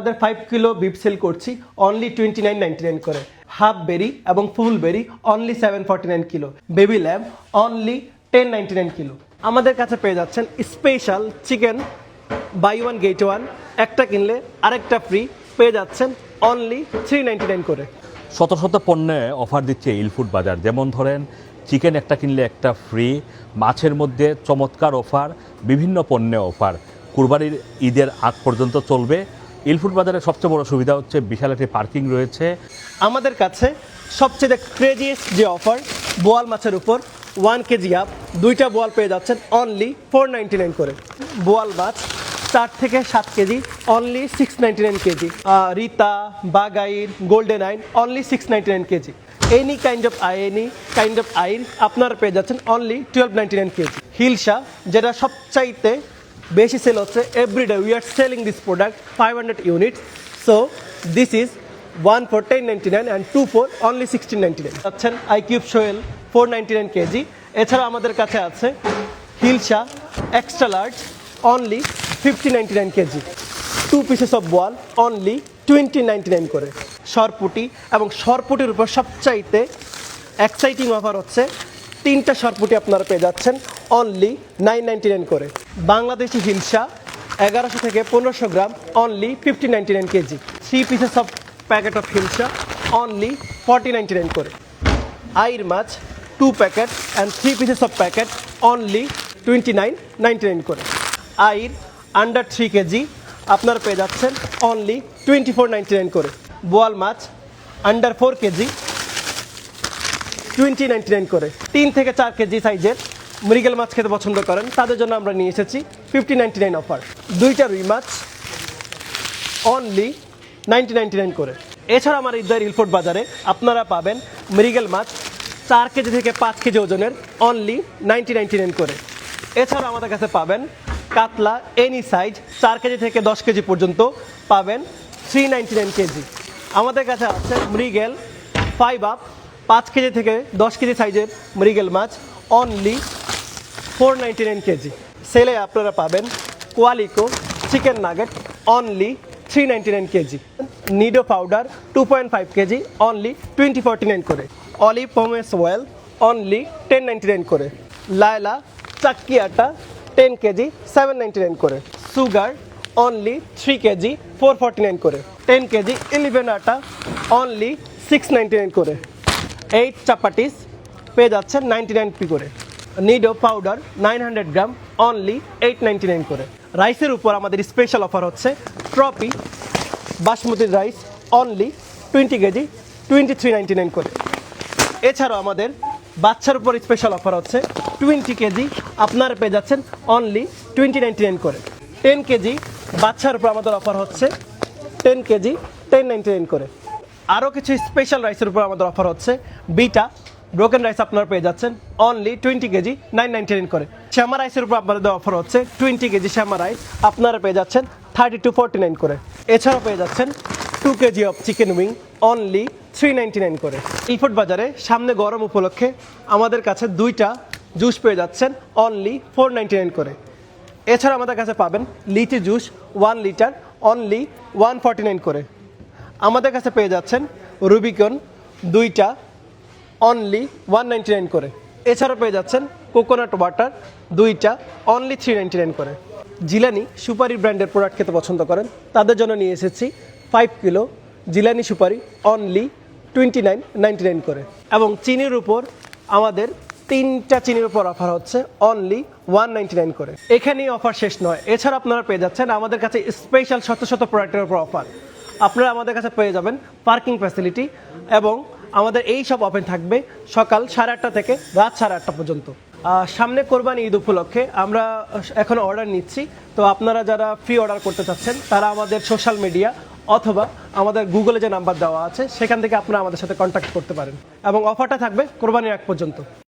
আমাদের 5 kilo beef sale করছি only 29.99 করে। হাফ বেরি এবং ফুল বেরি অনলি 749 কিলো। বেবি ল্যাম্ব অনলি 1099 কিলো। আমাদের কাছে পেয়ে যাচ্ছেন special chicken buy one get one, একটা কিনলে আরেকটা ফ্রি পেয়ে যাচ্ছেন অনলি 399 করে। শত শত পণ্যে অফার দিচ্ছে ইলফুড বাজার। যেমন ধরেন চিকেন একটা কিনলে একটা ফ্রি, মাছের মধ্যে চমৎকার অফার, বিভিন্ন পণ্যে অফার কুরবানির ঈদের আগ পর্যন্ত চলবে। ইলফুড বাজারের সবচেয়ে বড় সুবিধা হচ্ছে বিশাল একটি পার্কিং রয়েছে। আমাদের কাছে সবচেয়ে ক্রেজিয়েস্ট যে অফার, বোয়াল মাছের উপর 1 কেজি আপ দুইটা বোয়াল পেয়ে যাচ্ছেন অনলি 499 করে। বোয়াল মাছ 4 থেকে 7 কেজি অনলি 699 কেজি। রিতা, বাগাইর, গোল্ডেন আইন অনলি 699 কেজি। এনি কাইন্ড অফ আইন আপনারা পেয়ে যাচ্ছেন অনলি 1299 কেজি। হিলসা, যেটা সবচাইতে বেশি সেল হচ্ছে, everyday we are selling this product 500 units. So this is 1 for 1099 and 2 for only 1699 আছেন। আইকিউব শোয়েল 499 কেজি। এছাড়া আমাদের কাছে আছে হিলসা এক্সট্রা লার্জ অনলি 5099 কেজি। 2 পিসেস অফ বোয়াল অনলি 2099 করে। সরপুটি এবং সরপুটির উপর সবচাইতে এক্সাইটিং অফার হচ্ছে 3টা সরপুটি আপনারা পেয়ে যাচ্ছেন অনলি 999 করে। বাংলাদেশি হিলসা 1100 থেকে 1500 গ্রাম only 5099 KG. 3 pieces of packet of hilsa only 4099 করে। আইর মাছ 2 packet and 3 pieces of packet only 2999 করে। আইর আন্ডার 3 কেজি আপনারা পেয়ে যাচ্ছেন অনলি 2499 করে। বোয়াল মাছ আন্ডার 4 কেজি 2099 করে। 3 থেকে 4 কেজি সাইজের মৃগেল মাছ খেতে পছন্দ করেন তাদের জন্য আমরা নিয়ে এসেছি 5099 অফার। 2টা রুই মাছ অনলি 9099 করে। এছাড়া আমার ঈদের ইলফুড বাজারে আপনারা পাবেন মৃগেল মাছ 4 কেজি থেকে 5 কেজি ওজনের অনলি 9099 করে। এছাড়া আমাদের কাছে পাবেন কাতলা এনি সাইজ 4 কেজি থেকে 10 কেজি পর্যন্ত পাবেন 399 কেজি। আমাদের কাছে আছে মৃগেল 5 আপ 5 কেজি থেকে 10 কেজি সাইজের মৃগেল মাছ অনলি 499 কেজি। সেলে আপনারা পাবেন কোয়ালিকো চিকেন নাগেট অনলি 399 কেজি। নিডো পাউডার 2.5 কেজি অনলি 2049 করে। অলিভ পমেস ওয়েল অনলি 1099 করে। লায়লা চাক্কি আটা 10 কেজি 799 করে। সুগার অনলি 3 কেজি 449 করে। 10 কেজি 11 আটা অনলি 699 করে। 8 চাপাটিস পেয়ে যাচ্ছেন 99p করে। নিডো পাউডার 900 গ্রাম অনলি 899 করে। রাইসের উপর আমাদের স্পেশাল অফার হচ্ছে ট্রপি বাসমতি রাইস অনলি 20 কেজি 2399 করে। এছাড়াও আমাদের বাচ্চার উপর স্পেশাল অফার হচ্ছে 20 কেজি আপনারা পেয়ে যাচ্ছেন অনলি 2099 করে। 10 কেজি বাচ্চার উপর আমাদের অফার হচ্ছে 10 কেজি 1099 করে। আরও কিছু স্পেশাল রাইসের উপর আমাদের অফার হচ্ছে বিটা ব্রোকেন রাইস আপনারা পেয়ে যাচ্ছেন অনলি 20 কেজি 999 করে। শ্যামা রাইসের উপর আপনাদের অফার হচ্ছে 20 কেজি শ্যামা রাইস আপনারা পেয়ে যাচ্ছেন 3249 করে। এছাড়াও পেয়ে যাচ্ছেন 2 KG of chicken wing only 399 করে। ইলফুড বাজারে সামনে গরম উপলক্ষে আমাদের কাছে 2টা জুস পেয়ে যাচ্ছেন অনলি 499 করে। এছাড়া আমাদের কাছে পাবেন লিচি জুস 1 লিটার অনলি 149 করে। আমাদের কাছে পেয়ে যাচ্ছেন রুবিকন 2টা অনলি 199 করে। এছাড়াও পেয়ে যাচ্ছেন কোকোনাট ওয়াটার 2টা অনলি 399 করে। জিলানি সুপারি ব্র্যান্ডের প্রোডাক্ট খেতে পছন্দ করেন তাদের জন্য নিয়ে এসেছি 5 কিলো জিলানি সুপারি অনলি 2999 করে। এবং চিনির উপর আমাদের 3টা চিনির উপর অফার হচ্ছে অনলি 199 করে। এখানেই অফার শেষ নয়, এছাড়া আপনারা পেয়ে যাচ্ছেন আমাদের কাছে স্পেশাল শত শত প্রোডাক্টের উপর অফার। আপনারা আমাদের কাছে পেয়ে যাবেন পার্কিং ফ্যাসিলিটি এবং আমাদের এই সব ওপেন থাকবে সকাল 8:30 থেকে রাত 8:30 পর্যন্ত। সামনে কোরবানি ঈদ উপলক্ষে আমরা এখন অর্ডার নিচ্ছি, তো আপনারা যারা ফ্রি অর্ডার করতে চাচ্ছেন তারা আমাদের সোশ্যাল মিডিয়া অথবা আমাদের গুগলে যে নাম্বার দেওয়া আছে সেখান থেকে আপনারা আমাদের সাথে কন্ট্যাক্ট করতে পারেন এবং অফারটা থাকবে কোরবানির আগ পর্যন্ত।